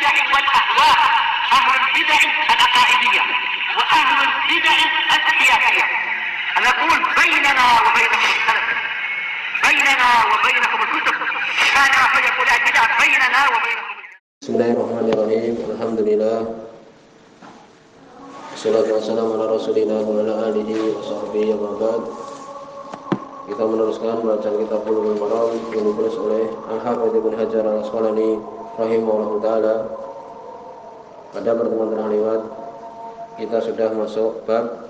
البدع والأهواء، أهل البدع العقائدية وأهل البدع السياسية. نقول بيننا وبينكم السلف، بيننا وبينكم الكتب، كان فيقول البدع بيننا وبينكم. Bismillahirrahmanirrahim. Alhamdulillah. Wassalatu wassalamu ala Rasulillah wa ala alihi wa sahbihi wa ba'd. Kita meneruskan bacaan kitab Bulughul Maram yang ditulis oleh Al-Hafidz Ibnu Hajar Al-Asqalani rahimahullahu taala. Pada pertemuan terakhir kita sudah masuk bab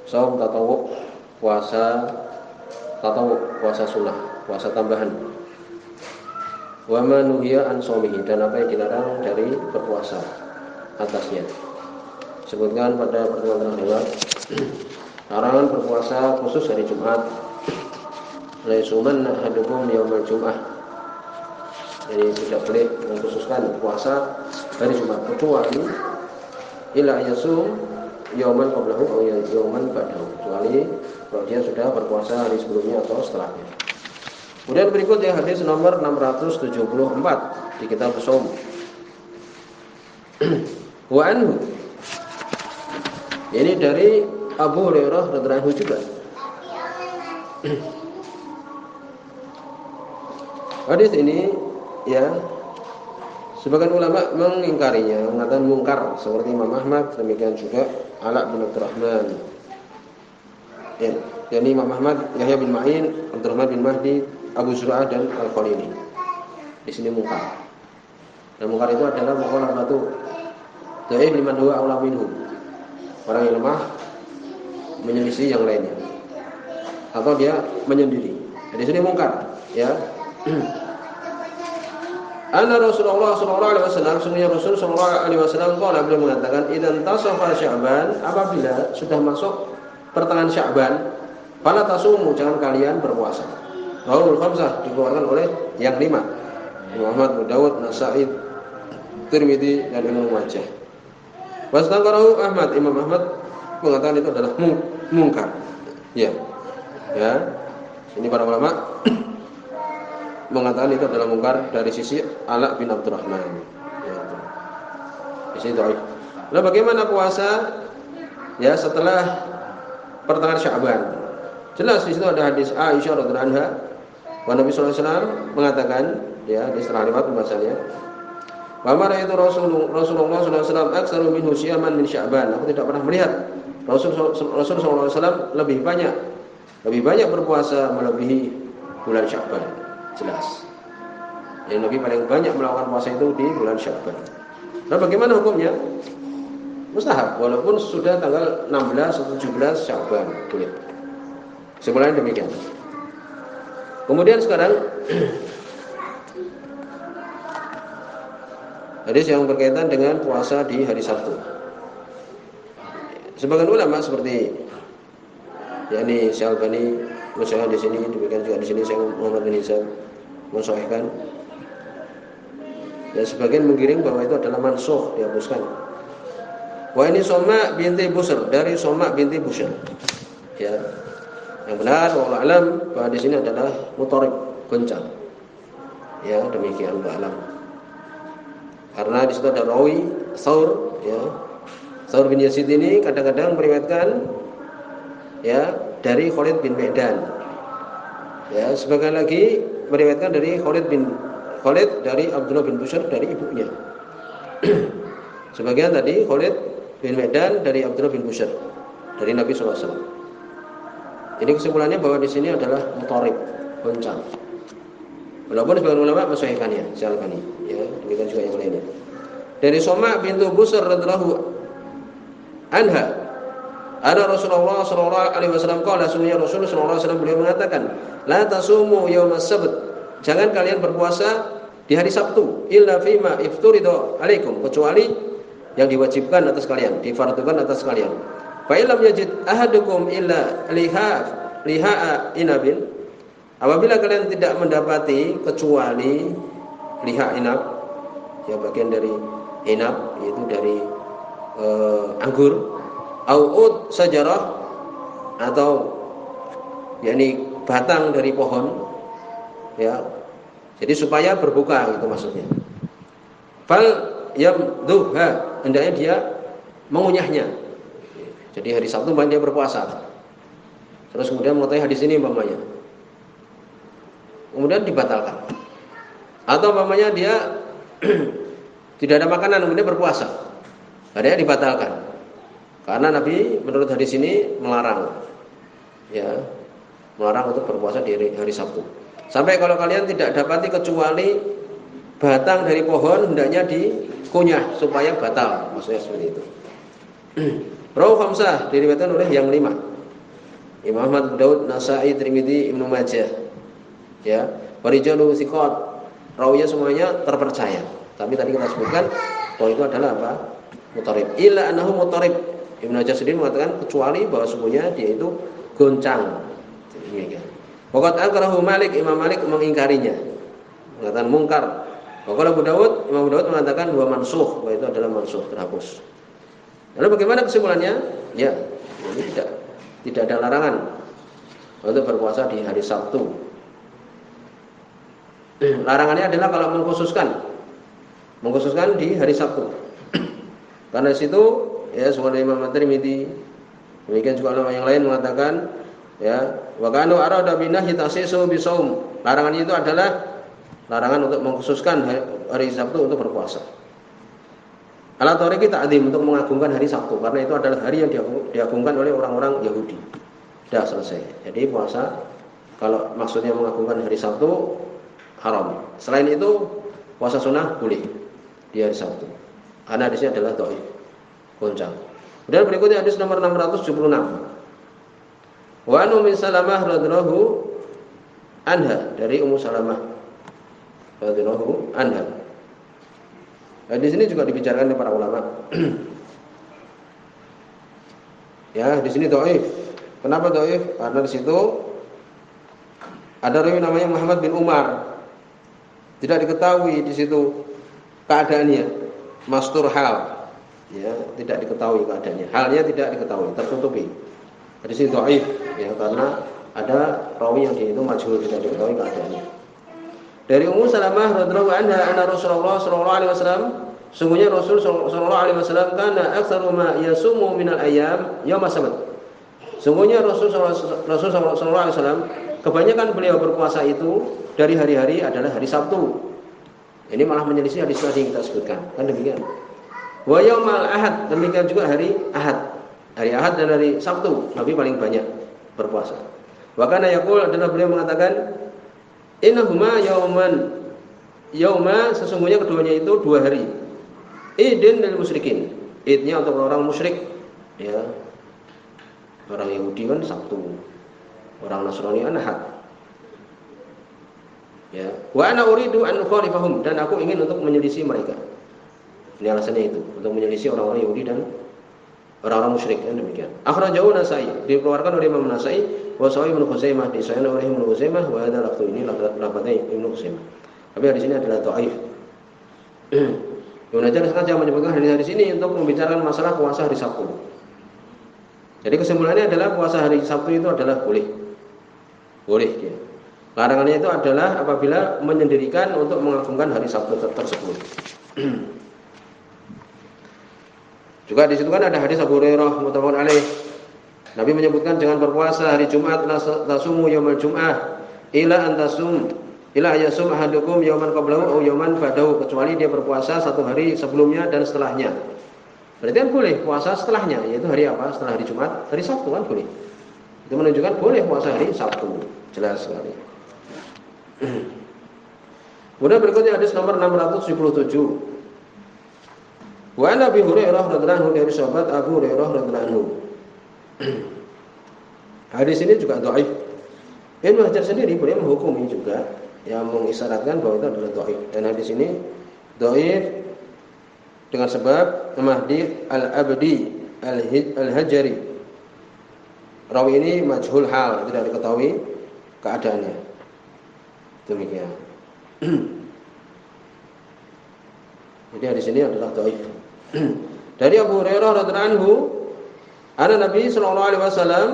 shaum tatawwu, puasa tatawwu, puasa sunnah, puasa tambahan. Wa ma nuhiya an shaumihi, dan apa yang dilarang dari berpuasa atasnya. Sebutkan pada pertemuan terakhir larangan berpuasa khusus hari Jumat. La yasuman ahadukum yaumal jum'ah. Jadi tidak boleh mengkhususkan puasa hari Jumat kecuali illa yasum yauman qablahu atau yauman ba'dahu, kecuali kalau dia sudah berpuasa hari sebelumnya atau setelahnya. Kemudian berikutnya hadis nomor 674 di kitab Shaum. Wa anhu, ini dari Abu Hurairah radhiyallahu anhu juga. Hadis ini ya sebagian ulama mengingkarinya, mengatakan mungkar seperti Imam Ahmad, demikian juga Ala bin Abdurrahman. Ya, yakni Imam Ahmad, Yahya bin Ma'in, Abdurrahman bin Mahdi, Abu Zur'ah dan Al-Qalini. Di sini mungkar. Dan mungkar itu adalah maqalah batu dhaif liman huwa aula minhu. Orang yang lemah menyelisih yang lainnya, atau dia menyendiri. Di sini mungkar, ya. Anna Rasulullah sallallahu alaihi wasallam, sungguhnya Rasul sallallahu alaihi wasallam qala, beliau mengatakan, "Idzan tasafa Sya'ban," apabila sudah masuk pertengahan Sya'ban, fala tasumu, jangan kalian berpuasa. Rawahul khamsah, dikeluarkan oleh yang 5. Imam Ahmad, Abu Dawud, Nasa'i, Tirmidzi dan Ibnu Majah. Wastaqarahu Ahmad, Imam Ahmad mengatakan itu adalah mungkar. Ya. Ya. Ini para ulama mengatakan itu adalah mungkar dari sisi Ala bin Abdurrahman. Ya. Di sini dhaif. Nah, bagaimana puasa ya setelah pertengahan Sya'ban? Jelas di situ ada hadis Aisyah radhiyallahu anha, wa Nabi sallallahu alaihi wasallam mengatakan, ya, di setelah riwayat pembahasannya, wa ma ra'aytu Rasulullah sallallahu alaihi wasallam aktsaru minhu syiaman min Sya'ban. Aku tidak pernah melihat Rasul sallallahu alaihi wasallam lebih banyak berpuasa melebihi bulan Sya'ban. Jelas. Yang Nabi paling banyak melakukan puasa itu di bulan Sya'ban. Nah, bagaimana hukumnya? Mustahab walaupun sudah tanggal 16 atau 17 Sya'ban, boleh. Sebenarnya demikian. Kemudian sekarang hadis yang berkaitan dengan puasa di hari Sabtu. Sebagian ulama seperti yakni Syalbani mensyarah di sini, demikian juga di sini Syekh Muhammad bin Hizam mensahihkan. Dan sebagian menggiring bahwa itu adalah mansukh, dihapuskan. Wa ini Soma binti Busr, dari Soma binti Busr. Ya. Yang benar wallahu alam bahwa di sini adalah mutarib, goncang. Ya, demikian wallahu alam. Karena di situ ada rawi Tsaur, ya. Tsaur bin Yazid ini kadang-kadang meriwayatkan ya dari Khalid bin Medan. Ya, sebagian lagi meriwayatkan dari Khalid dari Abdullah bin Bushr dari ibunya. Sebagian tadi Khalid bin Medan dari Abdullah bin Bushr dari Nabi sallallahu alaihi wasallam. Ini kesimpulannya bahwa di sini adalah mutarib, goncang. Walaupun sebagian ulama mensahihkannya, Syalbani, ya, demikian juga yang lainnya. Dari Soma bintu Busr radhiyallahu anha, ada Rasulullah sallallahu alaihi wasallam qala, sungguhnya Rasul sallallahu alaihi wasallam beliau mengatakan, la tasumu yaumas sabt, jangan kalian berpuasa di hari Sabtu, illa fima ifturidu alaikum, kecuali yang diwajibkan atas kalian, difardukan atas kalian. Fa illam yajid ahadukum illa liha'a inabin, apabila kalian tidak mendapati kecuali liha inab, ya bagian dari inab, yaitu dari anggur, au'ud sajarah, atau yakni batang dari pohon, ya. Jadi supaya berbuka, itu maksudnya. Fal yamdhuha, hendaknya dia mengunyahnya. Jadi hari Sabtu dia berpuasa. Terus kemudian mengetahui hadis ini umpamanya, kemudian dibatalkan. Atau umpamanya dia tidak ada makanan kemudian berpuasa, harinya dibatalkan. Karena Nabi menurut hadis ini melarang, ya, melarang untuk berpuasa di hari Sabtu. Sampai kalau kalian tidak dapati kecuali batang dari pohon, hendaknya dikunyah supaya batal, maksudnya seperti itu. Rawahu khamsah, diriwayatkan oleh yang 5. Imam Ahmad, Daud, Nasa'i, Tirmidzi, Ibnu Majah. Ya, warijalu thiqat. Rawinya semuanya terpercaya. Tapi tadi kita sebutkan bahwa itu adalah apa? Mutarib. Illa annahu mutarib. Ibnu Hajar sendiri mengatakan kecuali bahwa sungguhnya dia itu goncang. Demikian. Waqad akrahu Malik, Imam Malik mengingkarinya. Mengatakan mungkar. Waqala Abu Daud, Imam Abu Daud mengatakan bahwa mansukh, bahwa itu adalah mansukh, terhapus. Lalu bagaimana kesimpulannya? Ya, ini tidak ada larangan untuk berpuasa di hari Sabtu. Larangannya adalah kalau mengkhususkan di hari Sabtu. Karena di situ ya semua Imam At-Tirmidzi, demikian juga ulama yang lain mengatakan ya wa kanu arada binahi tasisu bisaum. Larangannya itu adalah larangan untuk mengkhususkan hari Sabtu untuk berpuasa. Ala tariqi ta'dzim, untuk mengagungkan hari Sabtu, karena itu adalah hari yang diagungkan oleh orang-orang Yahudi. Sudah selesai. Jadi puasa kalau maksudnya mengagungkan hari Sabtu haram. Selain itu puasa sunnah boleh di hari Sabtu. Karena hadisnya adalah dhaif, goncang. Kemudian berikutnya hadis nomor 676. Wa an Ummi Salamah radhiyallahu anha, dari Ummu Salamah radhiyallahu anha. Di sini juga dibicarakan oleh para ulama. Ya, di sini dhaif. Kenapa dhaif? Karena di situ ada rawi namanya Muhammad bin Umar. Tidak diketahui di situ keadaannya, mastur hal. Ya, tidak diketahui keadaannya. Halnya tidak diketahui, tertutupi. Di sini dhaif, ya, karena ada rawi yang dia itu majhul, tidak diketahui keadaannya. Dari Ummu Salamah radhiyallahu anha, anna Rasulullah sallallahu alaihi wasallam, sungguhnya Rasul sallallahu alaihi wasallam kana aktsaru ma yasumu minal ayyam yaum as-sabt. Sungguhnya Rasul sallallahu alaihi wasallam kebanyakan beliau berpuasa itu dari hari-hari adalah hari Sabtu. Ini malah menyelisih hadis tadi yang kita sebutkan. Kan demikian. Wa yaumal ahad, demikian juga hari Ahad. Hari Ahad dan hari Sabtu Nabi paling banyak berpuasa. Wa kana yaqul, adalah beliau mengatakan innahuma yauma, sesungguhnya keduanya itu 2 hari. Idin lil musyrikin, idnya untuk orang musyrik, ya. Orang Yahudi kan Sabtu, orang Nasrani kan Ahad. Ya, wa ana uridu an ukhalifahum, dan aku ingin untuk menyelisih mereka. Ini alasannya itu, untuk menyelisih orang-orang Yahudi dan orang-orang musyrik, kan demikian. Akhrajahu Nasa'i, dikeluarkan oleh Imam Nasa'i, wa sahih Ibnu Khuzaimah, disahihkan oleh Ibnu Khuzaimah, wa hadza lafdhu, ini lafadznya Ibnu Khuzaimah. Tapi di sini adalah dhaif. Ibnu Hajar sengaja menyebutkan hadis ini untuk membicarakan masalah puasa hari Sabtu. Jadi kesimpulannya adalah puasa hari Sabtu itu adalah boleh. Boleh ya. Larangannya itu adalah apabila menyendirikan untuk mengagungkan hari Sabtu tersebut. Juga di situ kan ada hadis Abu Hurairah muttafaqun alaih. Nabi menyebutkan jangan berpuasa hari Jumat, tasumu yaumal jum'ah ila antasum ila yasum ahadukum yauman qablahu aw yauman ba'dahu, kecuali dia berpuasa 1 hari sebelumnya dan setelahnya. Berarti kan boleh puasa setelahnya, yaitu hari apa? Setelah hari Jumat, hari Sabtu kan boleh. Itu menunjukkan boleh puasa hari Sabtu. Jelas sekali. Kemudian berikutnya hadis nomor 677. Wa Nabi Hurairah radhiyallahu anhu, dari sahabat Abu Hurairah radhiyallahu anhu. Hadis ini juga dhaif. Ibnu Hajar sendiri beliau menghukumi juga, yang mengisyaratkan bahwa itu adalah dhaif. Dan hadis ini dhaif dengan sebab Mahdi Al-Abdi Al-Hajari. Rawi ini majhul hal, tidak diketahui keadaannya. Demikian. Jadi hadis ini adalah dhaif. Dari Abu Hurairah radhiyallahu anhu, anna Nabi sallallahu alaihi wasallam,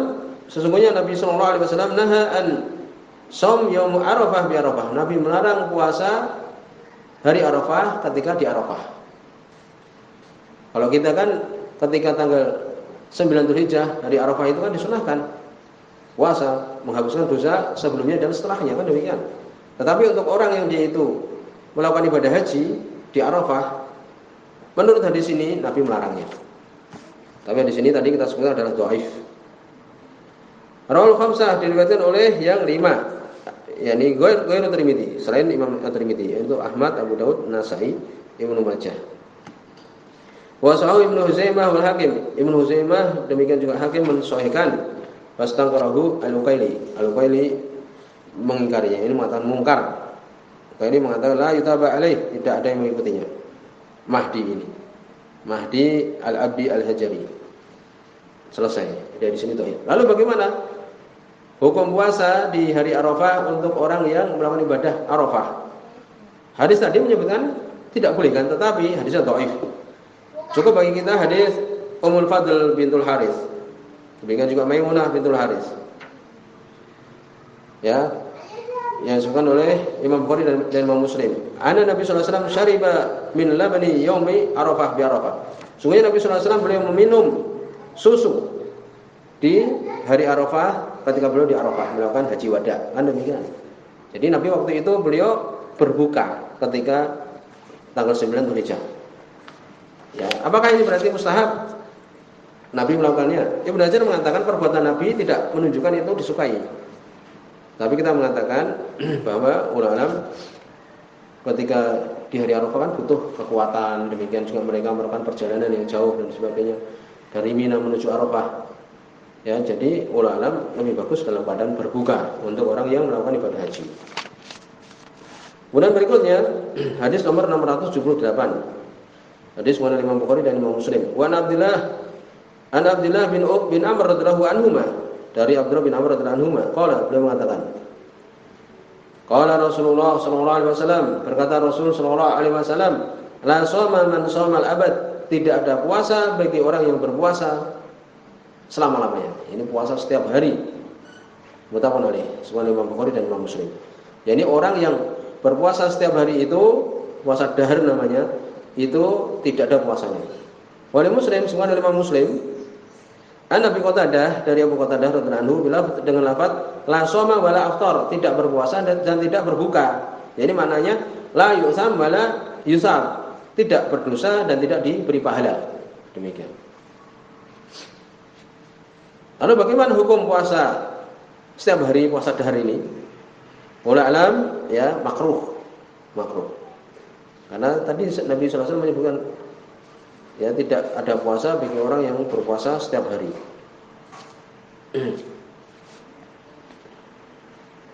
sesungguhnya Nabi sallallahu alaihi wasallam naha an shaum yaum Arafah bi Arafah. Nabi melarang puasa hari Arafah ketika di Arafah. Kalau kita kan ketika tanggal 9 Dzulhijjah hari Arafah itu kan disunahkan puasa, menghapuskan dosa sebelumnya dan setelahnya, kan demikian. Tetapi untuk orang yang dia itu melakukan ibadah haji di Arafah, menurut hadis ini Nabi melarangnya. Tapi di sini tadi kita sebutkan adalah dhaif. Rawal khamsah diriwayatkan oleh yang 5, yakni Ghairu Tirmidzi, selain Imam At-Tirmidzi, yaitu Ahmad, Abu Daud, Nasa'i, Ibnu Majah. Wa sahahu Ibnu Huzaimah wal Hakim. Ibnu Huzaimah demikian juga Hakim mensahihkan. Fastaqarahu Al-Uqaili. Al-Uqaili mengingkarinya, ini mengatakan mungkar. Ini mengatakan la yutaba alaih, tidak ada yang mengikutinya. Mahdi ini. Mahdi Al-Abdi Al-Hajari. Selesai. Dari sini tuh. Lalu bagaimana hukum puasa di hari Arafah untuk orang yang melakukan ibadah Arafah? Hadis tadi menyebutkan tidak boleh kan, tetapi hadisnya dhaif. Cukup bagi kita hadis Ummul Fadl bintul Harits. Demikian juga Maimunah bintul Harits. Ya, yang disebutkan oleh Imam Bukhari dan Imam Muslim. Anna Nabi sallallahu alaihi wasallam syariba min labani yaumi Arafah bi Arafah. Sungguhnya Nabi sallallahu alaihi wasallam beliau meminum susu di hari Arafah ketika beliau di Arafah melakukan haji wada. Kan demikian. Jadi Nabi waktu itu beliau berbuka ketika tanggal 9 Dzulhijjah. Ya, apakah ini berarti mustahab? Nabi melakukannya. Ibnu Hajar mengatakan perbuatan Nabi tidak menunjukkan itu disukai. Tapi kita mengatakan bahwa ulama ketika di hari Arafah kan butuh kekuatan, demikian juga mereka melakukan perjalanan yang jauh dan sebagainya dari Mina menuju Arafah. Ya, jadi ulama lebih bagus dalam keadaan berbuka untuk orang yang melakukan ibadah haji. Kemudian berikutnya hadis nomor 678. Hadis riwayat Imam Bukhari dan Imam Muslim. Wa Abdullah bin Amr radhiyallahu anhuma, dari Abdullah bin Amr radhiyallahu anhuma, qala, beliau mengatakan, qala Rasulullah sallallahu alaihi wasallam, berkata Rasul sallallahu alaihi wasallam, la shoma man shomal abad, tidak ada puasa bagi orang yang berpuasa selama-lamanya. Ini puasa setiap hari. Muttafaqun alaih, semua Imam Bukhari dan Imam Muslim. Jadi orang yang berpuasa setiap hari itu, puasa dahar namanya, itu tidak ada puasanya. Wali Muslim, semua dari Imam Muslim, Nabi Qatadah, dari Abu Qatadah radhiyallahu anhu, dengan lafaz la shoma wala aftar, tidak berpuasa dan tidak berbuka. Jadi maknanya la yusam wala yusab, tidak berdosa dan tidak diberi pahala. Demikian. Lalu bagaimana hukum puasa setiap hari, puasa dahar ini? Wallahu alam, ya, makruh. Karena tadi Nabi sallallahu alaihi wasallam menyebutkan ya tidak ada puasa bagi orang yang berpuasa setiap hari.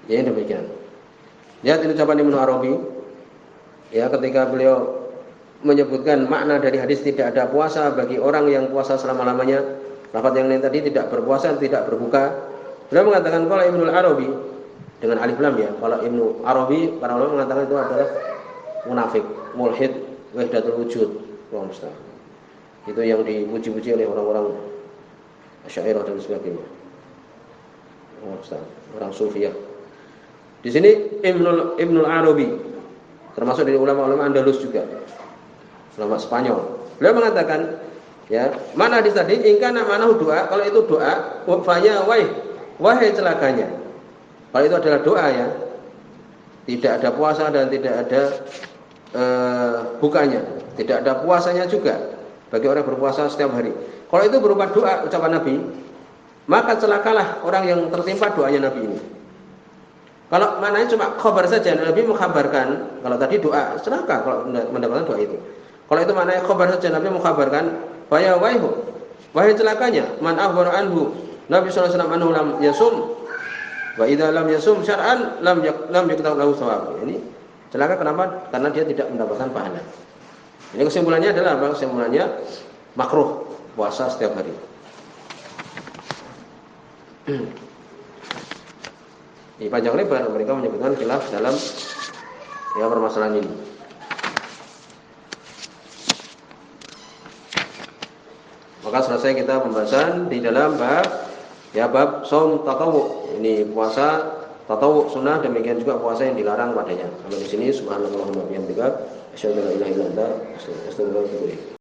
Ya, demikian. Lihat ini ucapan Ibnu Arabi. Ya, ketika beliau menyebutkan makna dari hadis tidak ada puasa bagi orang yang puasa selama-lamanya. Lafaz yang lain tadi tidak berpuasa, tidak berbuka. Beliau mengatakan kalau Ibnu Arabi dengan alif lam ya. Kalau Ibnu Arabi para ulama mengatakan itu adalah munafik, mulhid, wahdatul wujud. Itu yang dipuji-puji oleh orang-orang Asy'ariyah dan sebagainya. Orang Sufiyah. Di sini Ibnu Arabi termasuk dari ulama-ulama Andalus juga. Ulama Spanyol. Beliau mengatakan, ya, mana hadis tadi ingkana manahu doa, kalau itu doa, wafanya wahai celakanya. Kalau itu adalah doa ya, tidak ada puasa dan tidak ada bukanya, tidak ada puasanya juga bagi orang berpuasa setiap hari. Kalau itu berupa doa ucapan Nabi, maka celakalah orang yang tertimpa doanya Nabi ini. Kalau mananya cuma khabar saja, Nabi mengkhabarkan. Kalau tadi doa, celaka kalau mendapatkan doa itu. Kalau itu maknanya khabar saja, Nabi mengkhabarkan, faya wahai celakanya, man akhbar anhu, Nabi sallallahu alaihi wasallam anhu lam yasum, wa idza lam yasum syar'an lam yaktab lahu thawab. Ini celaka kenapa? Karena dia tidak mendapatkan pahala. Ini kesimpulannya adalah apa? Kesimpulannya makruh puasa setiap hari. Di panjang lebar mereka menyebutkan khilaf dalam ya permasalahan ini. Maka selesai kita pembahasan di dalam bab shaum tatawwu. Ini puasa tatawwu sunnah, demikian juga puasa yang dilarang padanya. Sampai di sini subhanallahumma wa bihamdika asyhadu an la ilaha illa anta astaghfiruka wa atubu ilaik.